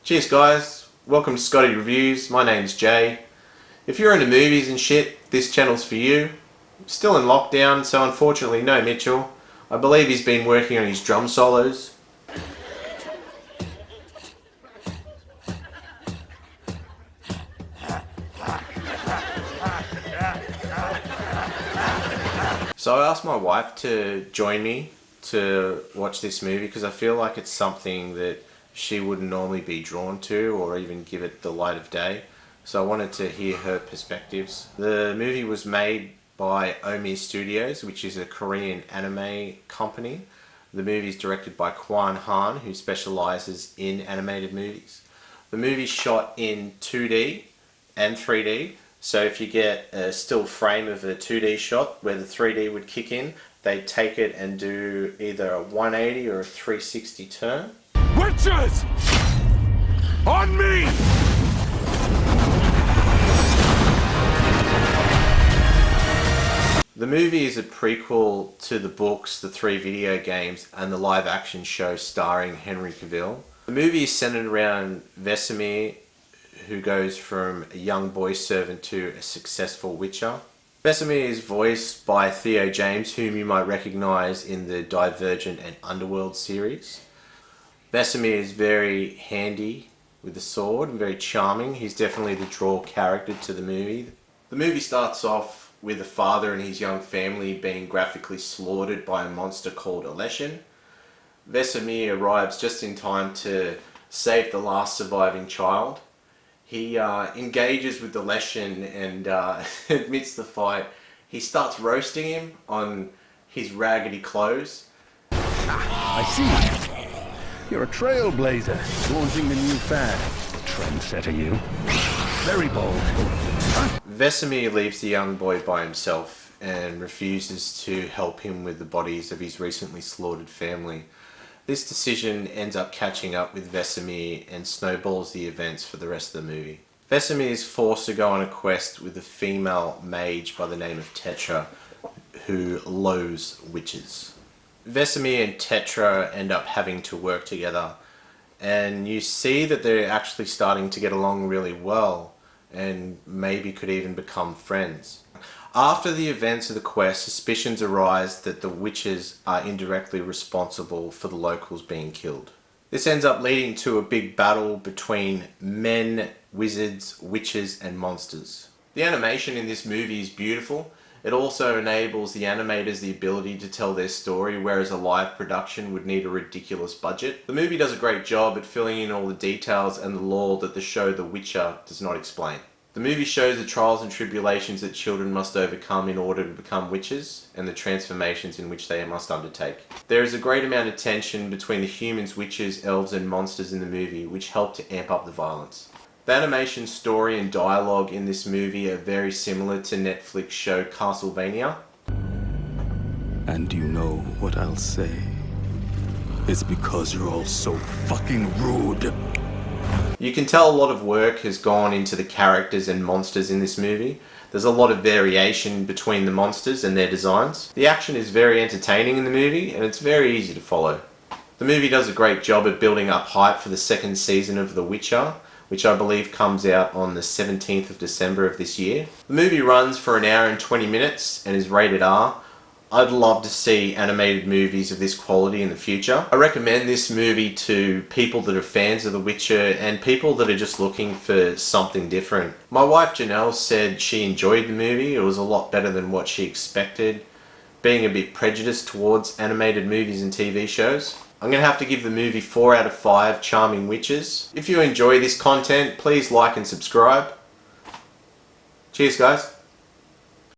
Cheers guys, welcome to Scotty Reviews. My name's Jay. If you're into movies and shit, this channel's for you. Still in lockdown, so unfortunately no Mitchell. I believe he's been working on his drum solos. So I asked my wife to join me to watch this movie because I feel like it's something that she wouldn't normally be drawn to or even give it the light of day. So I wanted to hear her perspectives. The movie was made by Omi Studios, which is a Korean anime company. The movie is directed by Kwan Han, who specializes in animated movies. The movie is shot in 2D and 3D. So if you get a still frame of a 2D shot where the 3D would kick in, they take it and do either a 180 or a 360 turn. Witches! On me! The movie is a prequel to the books, the 3 video games, and the live action show starring Henry Cavill. The movie is centered around Vesemir, who goes from a young boy servant to a successful witcher. Vesemir is voiced by Theo James, whom you might recognise in the Divergent and Underworld series. Vesemir is very handy with the sword and very charming. He's definitely the draw character to the movie. The movie starts off with a father and his young family being graphically slaughtered by a monster called Aleshin. Vesemir arrives just in time to save the last surviving child. He engages with Aleshin and amidst the fight, he starts roasting him on his raggedy clothes. I see. You're a trailblazer, launching the new fad. Trendsetter, you. Very bold. Vesemir leaves the young boy by himself and refuses to help him with the bodies of his recently slaughtered family. This decision ends up catching up with Vesemir and snowballs the events for the rest of the movie. Vesemir is forced to go on a quest with a female mage by the name of Tetra, who loathes witches. Vesemir and Tetra end up having to work together, and you see that they're actually starting to get along really well and maybe could even become friends. After the events of the quest, suspicions arise that the witches are indirectly responsible for the locals being killed. This ends up leading to a big battle between men, wizards, witches and monsters. The animation in this movie is beautiful. It also enables the animators the ability to tell their story, whereas a live production would need a ridiculous budget. The movie does a great job at filling in all the details and the lore that the show The Witcher does not explain. The movie shows the trials and tribulations that children must overcome in order to become witches, and the transformations in which they must undertake. There is a great amount of tension between the humans, witches, elves and monsters in the movie, which help to amp up the violence. The animation, story and dialogue in this movie are very similar to Netflix show Castlevania. And you know what I'll say? It's because you're all so fucking rude. You can tell a lot of work has gone into the characters and monsters in this movie. There's a lot of variation between the monsters and their designs. The action is very entertaining in the movie and it's very easy to follow. The movie does a great job at building up hype for the second season of The Witcher, which I believe comes out on the 17th of December of this year. The movie runs for 1 hour and 20 minutes and is rated R. I'd love to see animated movies of this quality in the future. I recommend this movie to people that are fans of The Witcher and people that are just looking for something different. My wife Janelle said she enjoyed the movie. It was a lot better than what she expected, being a bit prejudiced towards animated movies and TV shows. I'm going to have to give the movie 4 out of 5 charming witches. If you enjoy this content, please like and subscribe. Cheers guys.